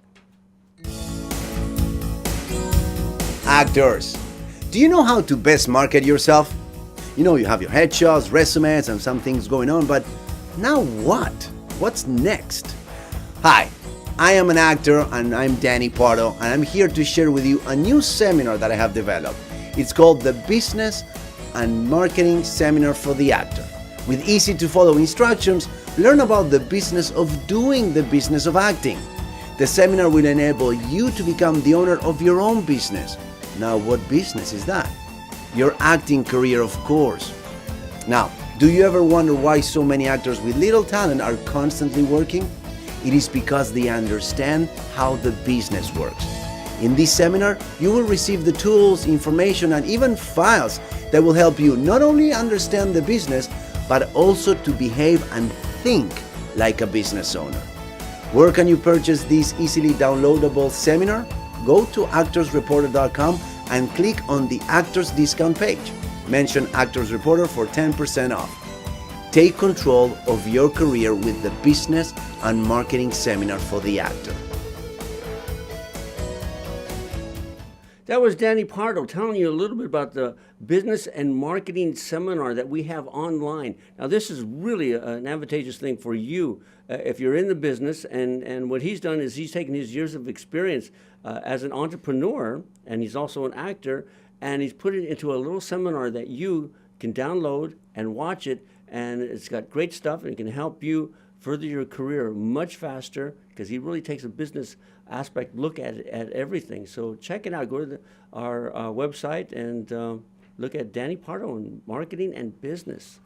Actors, do you know how to best market yourself? You know, you have your headshots, resumes, and some things going on, but now what? What's next? Hi, I am an actor and I'm Danny Pardo, and I'm here to share with you a new seminar that I have developed. It's called the Business and Marketing Seminar for the Actor. With easy to follow instructions, learn about the business of doing the business of acting. The seminar will enable you to become the owner of your own business. Now, what business is that? Your acting career, of course. Now, do you ever wonder why so many actors with little talent are constantly working? It is because they understand how the business works. In this seminar, you will receive the tools, information, and even files that will help you not only understand the business, but also to behave and think like a business owner. Where can you purchase this easily downloadable seminar? Go to actorsreporter.com and click on the Actors Discount page. Mention Actors Reporter for 10% off. Take control of your career with the Business and Marketing Seminar for the Actor. That was Danny Pardo telling you a little bit about the business and marketing seminar that we have online. Now, this is really an advantageous thing for you if you're in the business. And what he's done is he's taken his years of experience as an entrepreneur, and he's also an actor, and he's put it into a little seminar that you can download and watch it. And it's got great stuff, and it can help you further your career much faster because he really takes a business aspect look at everything. So check it out. Go to our website and look at Danny Pardo and marketing and business.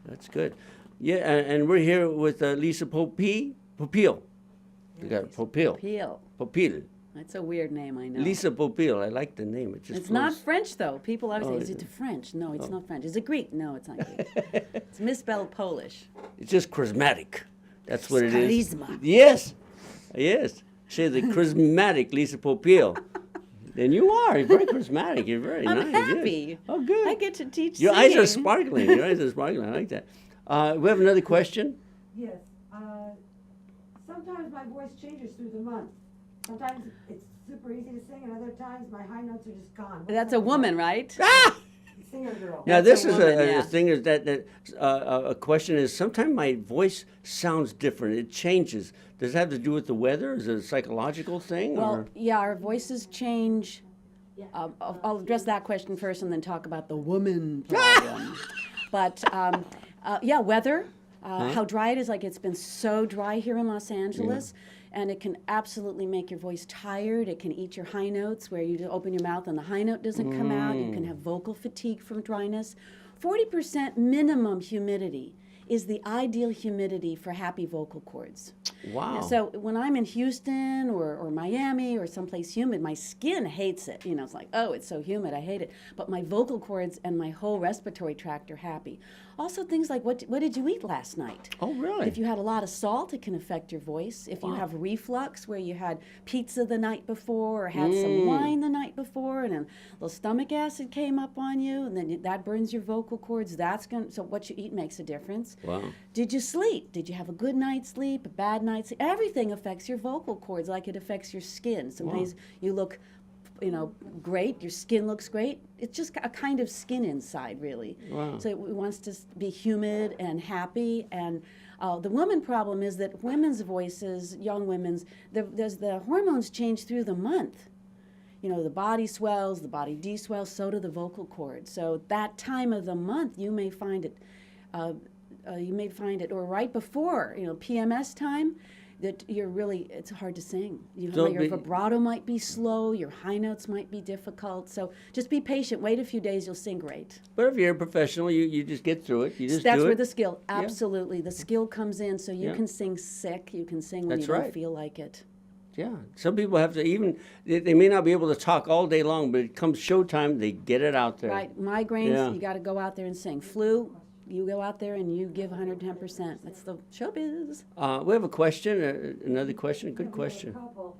That's good. Yeah, and we're here with Elisa Popeil. You got Popeil. Popeil. That's a weird name, I know. Elisa Popeil. I like the name. It just It's flows. not French, though. People always say, is is it French? No, it's not French. Is it Greek? No, it's not Greek. It's misspelled Polish. It's just charismatic. That's what it is. Charisma. Yes. Yes. Say the charismatic Lisa Popeil. Then you are. You're very charismatic. You're very nice. I'm yes. happy. Oh, good. I get to teach Your eyes are singing. sparkling. Your eyes are sparkling. I like that. We have another question. Yes. Sometimes my voice changes through the month. Sometimes it's super easy to sing, and other times my high notes are just gone. What's That's up a with woman, that? right? Singer girl. Now, That's this a is woman, a yeah. thing is that a question is sometimes my voice sounds different. It changes. Does it have to do with the weather? Is it a psychological thing? Well, or? yeah, our voices change. I'll address that question first and then talk about the woman problem. But yeah, weather, how dry it is. Like it's been so dry here in Los Angeles. And it can absolutely make your voice tired. It can eat your high notes where you open your mouth and the high note doesn't come out. You can have vocal fatigue from dryness. 40% minimum humidity is the ideal humidity for happy vocal cords. Wow. So when I'm in Houston or Miami or someplace humid, my skin hates it. You know, it's like, oh, it's so humid, I hate it. But my vocal cords and my whole respiratory tract are happy. Also things like, what did you eat last night? Oh, really? If you had a lot of salt, it can affect your voice. If you have reflux, where you had pizza the night before or had some wine the night before and a little stomach acid came up on you, and then that burns your vocal cords, so what you eat makes a difference. Wow. Did you sleep? Did you have a good night's sleep, a bad night's sleep? Everything affects your vocal cords like it affects your skin. Sometimes you look, great, your skin looks great. It's just a kind of skin inside, really. Wow. So it wants to be humid and happy. And the woman problem is that women's voices, young women's, the hormones change through the month. The body swells, the body deswells, so do the vocal cords. So that time of the month, you may find it, or right before, PMS time, that it's hard to sing. Your vibrato might be slow, your high notes might be difficult. So just be patient, wait a few days, you'll sing great. But if you're a professional, you just get through it. You just That's do where it. the skill, absolutely. The skill comes in, so you can sing sick, you can sing when That's you right. don't feel like it. Yeah. Some people have to they may not be able to talk all day long, but it comes showtime, they get it out there. Right, migraines, Yeah. you got to go out there and sing. Flu, you go out there and you give 110%. That's the showbiz. We have a question, another question, good We have a question. couple.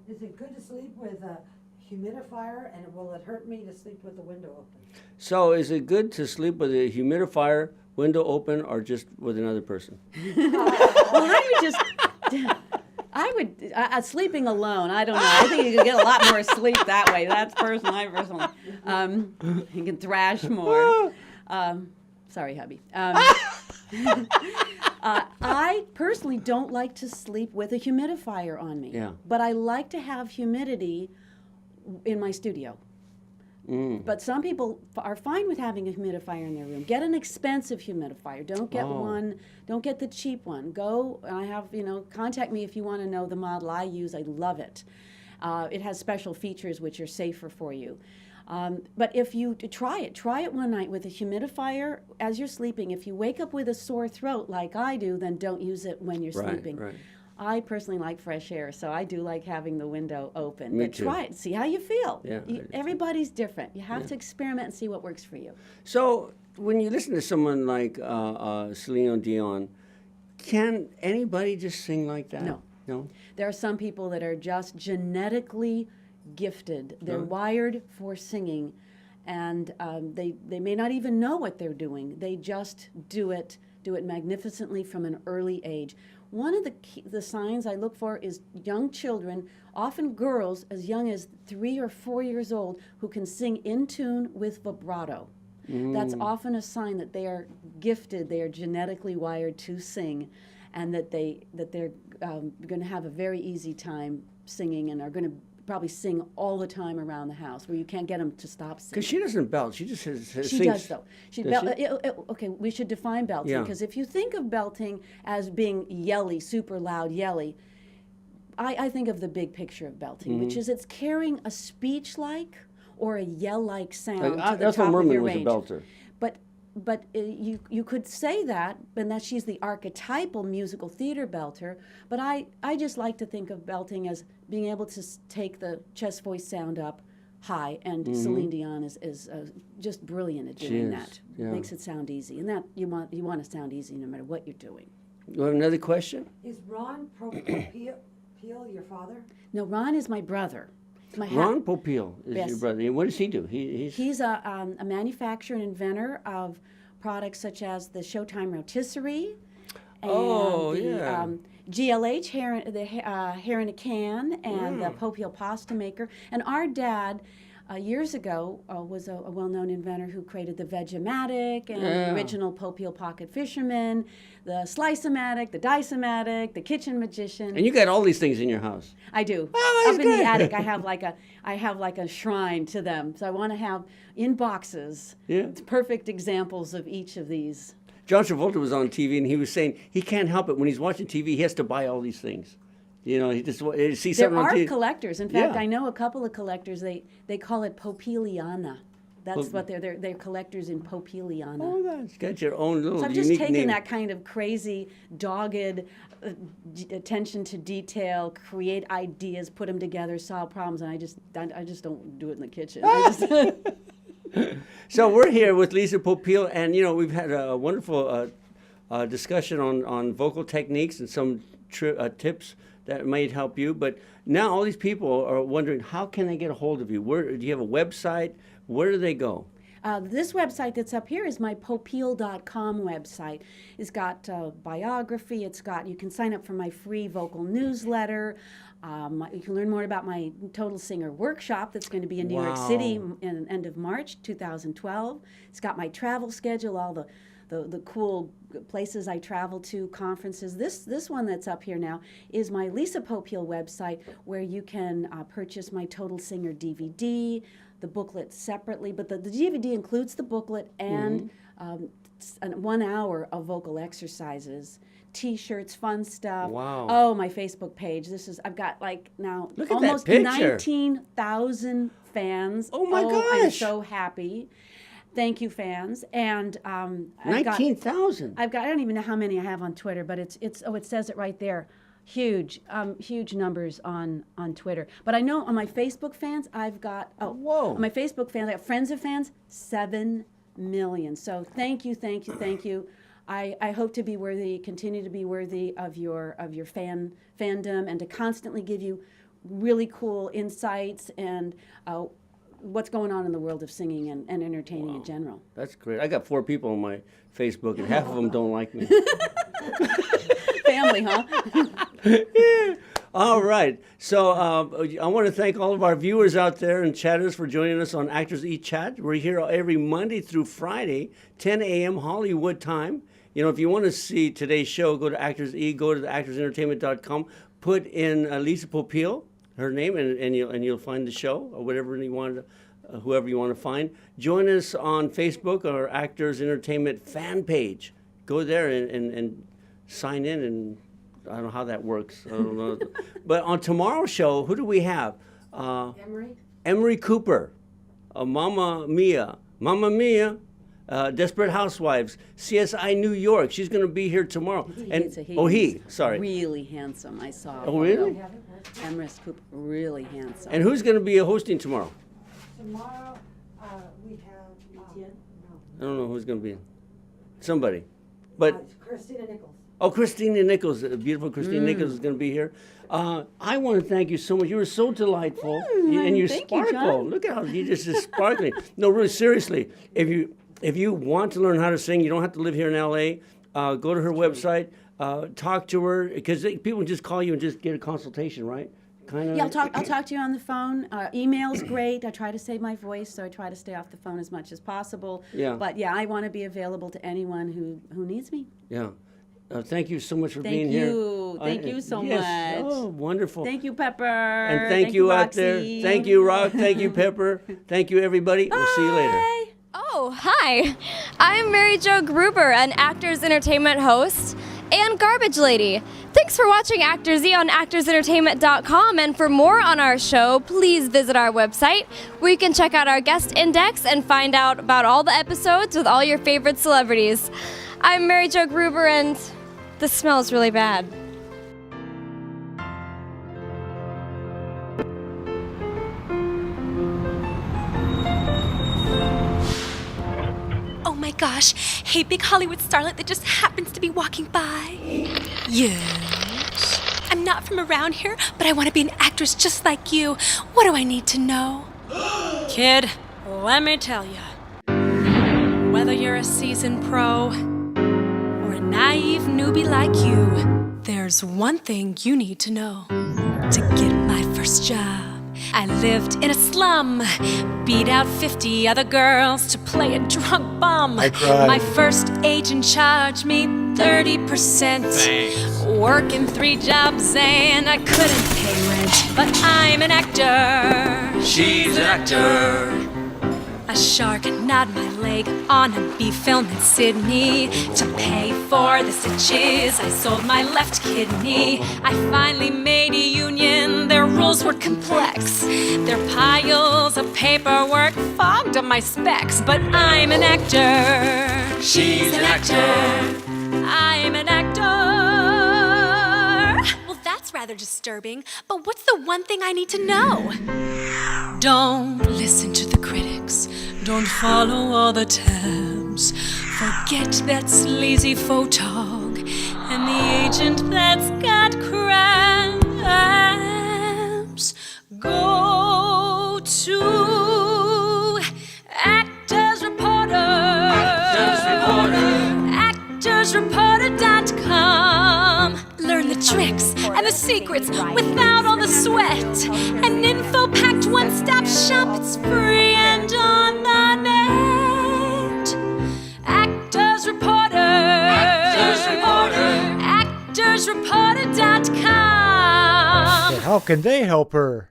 Is it good to sleep with a humidifier, and will it hurt me to sleep with the window open? So is it good to sleep with a humidifier, window open, or just with another person? Sleeping alone, I don't know. I think you can get a lot more sleep that way. That's personally. You can thrash more. Sorry, hubby. I personally don't like to sleep with a humidifier on me. Yeah. But I like to have humidity in my studio. But some people are fine with having a humidifier in their room. Get an expensive humidifier. Don't get don't get the cheap one. Go, I have, contact me if you want to know the model I use. I love it. It has special features which are safer for you. But if you try it one night with a humidifier as you're sleeping. If you wake up with a sore throat like I do, then don't use it when you're sleeping. Right. I personally like fresh air, so I do like having the window open. Me But too. try it, see how you feel. Yeah, I do too. Everybody's different. You have to experiment and see what works for you. So when you listen to someone like Celine Dion, can anybody just sing like that? No. No? There are some people that are just genetically gifted. They're wired for singing, and they may not even know what they're doing. They just do it magnificently from an early age. One of the signs I look for is young children, often girls as young as 3 or 4 years old, who can sing in tune with vibrato. That's often a sign that they are gifted, they are genetically wired to sing, and that they're going to have a very easy time singing and are going to probably sing all the time around the house, where you can't get them to stop singing. Because she doesn't belt. She just sings. She does, though. Does she? Okay, we should define belting, Yeah. because if you think of belting as being yelly, super loud yelly, I think of the big picture of belting, which is it's carrying a speech-like or a yell-like sound to the That's top what of your Merman was a range. belter. But you could say that, and that she's the archetypal musical theater belter. But I just like to think of belting as being able to take the chest voice sound up high, and Celine Dion is just brilliant at doing is, that. yeah. Makes it sound easy, and that you want to sound easy no matter what you're doing. You have another question? Is Ron Popeil your father? No, Ron is my brother. My Ron Popeil is Yes. your brother. And what does he do? He's a manufacturer and inventor of products such as the Showtime rotisserie and the GLH hair in a can, and the Popeil pasta maker. And our dad, years ago, was a well-known inventor who created the Vegematic and the original Popeil pocket fisherman, the Slice-O-Matic, the Dice-O-Matic, the Kitchen Magician. And you got all these things in your house. I do. Oh, that's Up in good. the attic, I have like a shrine to them. So I want to have in boxes perfect examples of each of these. John Travolta was on TV, and he was saying he can't help it when he's watching TV. He has to buy all these things. You know, he just sees There something on are TV. collectors. In fact, Yeah. I know a couple of collectors. They call it Popeiliana. That's what they're collectors in Popeiliana. Oh, that's got your own little So I've just unique taken name. that kind of crazy, dogged attention to detail, create ideas, put them together, solve problems, and I just don't do it in the kitchen. I just- So we're here with Elisa Popeil, and you know we've had a wonderful discussion on vocal techniques and some tips that might help you. But now all these people are wondering, how can they get a hold of you? Where do you have a website? Where do they go? This website that's up here is my Popeil.com website. It's got biography. You can sign up for my free vocal newsletter. You can learn more about my Total Singer workshop that's going to be in New York City in end of March 2012. It's got my travel schedule, all the cool places I travel to, conferences. This one that's up here now is my Elisa Popeil website, where you can purchase my Total Singer DVD, the booklet separately, but the DVD includes the booklet and 1 hour of vocal exercises, T-shirts, fun stuff. Wow. Oh, my Facebook page. I've got like now Look at almost that picture. 19,000 fans. Oh my I'm gosh. so happy. Thank you, fans. And I've got 19,000. I don't even know how many I have on Twitter, but it says it right there. Huge numbers on Twitter. But I know on my Facebook fans, I've got Whoa. on my Facebook fans, I have friends of fans, 7 million. So thank you. I hope to be worthy, continue to be worthy of your fandom, and to constantly give you really cool insights and what's going on in the world of singing and entertaining in general. That's great. I got 4 people on my Facebook, and half of them don't like me. Family, huh? All right. So I want to thank all of our viewers out there and chatters for joining us on Actors E Chat. We're here every Monday through Friday, 10 a.m. Hollywood time. You know, if you want to see today's show, go to Actors E, go to the actorsentertainment.com, put in Elisa Popeil, her name, and you'll find the show or whatever you want, whoever you want to find. Join us on Facebook or Actors Entertainment fan page. Go there and sign in, and I don't know how that works. I don't know. But on tomorrow's show, who do we have? Emery? Emery Cooper, Mamma Mia, Desperate Housewives, CSI New York. She's going to be here tomorrow. Sorry. Really handsome. I saw. Oh, really? Emerus Cooper, really handsome. And who's going to be hosting tomorrow? Tomorrow, we have, I don't know who's going to be. Somebody. But Christina Nichols. oh, Christina Nichols, beautiful Christina Nichols is going to be here. I want to thank you so much. You were so delightful, and you thank you, sparkle. John. Look at how you just is sparkling. No, really, seriously. If you want to learn how to sing, you don't have to live here in LA. Go to her website, talk to her, because people just call you and just get a consultation, right? Kind of. Yeah, I'll talk to you on the phone. Email's great. I try to save my voice, so I try to stay off the phone as much as possible. Yeah. But yeah, I want to be available to anyone who needs me. Yeah. Thank you so much for being here. Thank you so yes. much. Oh, wonderful. Thank you, Pepper. And thank you out there. Roxy. Thank you, Rock. Thank you, Pepper. Thank you, everybody. We'll see you later. Oh, hi. I'm Mary Jo Gruber, an Actors Entertainment host and garbage lady. Thanks for watching Actor Z on actorsentertainment.com, and for more on our show, please visit our website where you can check out our guest index and find out about all the episodes with all your favorite celebrities. I'm Mary Jo Gruber, and this smells really bad. Oh my gosh, hey big Hollywood starlet that just happens to be walking by. Yes. I'm not from around here, but I want to be an actress just like you. What do I need to know? Kid, let me tell you. Whether you're a seasoned pro or a naive newbie like you, there's one thing you need to know. To get my first job, I lived in a slum, beat out 50 other girls to play a drunk bum. I cried. My first agent charged me 30%. Thanks. Working 3 jobs and I couldn't pay rent, but I'm an actor. She's an actor. A shark gnawed my leg on a B film in Sydney. To pay for the stitches, I sold my left kidney. I finally made a union, their rules were complex. Their piles of paperwork fogged up my specs. But I'm an actor. She's an actor. I'm an actor. Well, that's rather disturbing, but what's the one thing I need to know? Don't listen to the critics. Don't follow all the tabs. Forget that sleazy photog and the agent that's got crabs. Go to Actors Reporter. ActorsReporter.com. Learn the tricks and the secrets without all the sweat. An info-packed one-stop shop. It's free and on the net. Actors Reporter. ActorsReporter.com. How can they help her?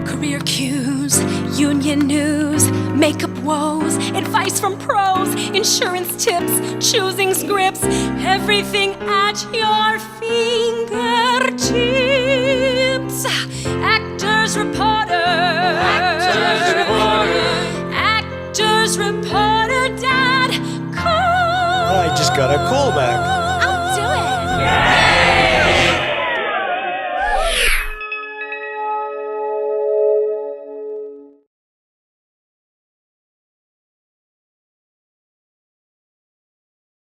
Career cues, union news, makeup woes, advice from pros, insurance tips, choosing scripts, everything at your fingertips. Actors Reporter. ActorsReporter.com. I just got a call back.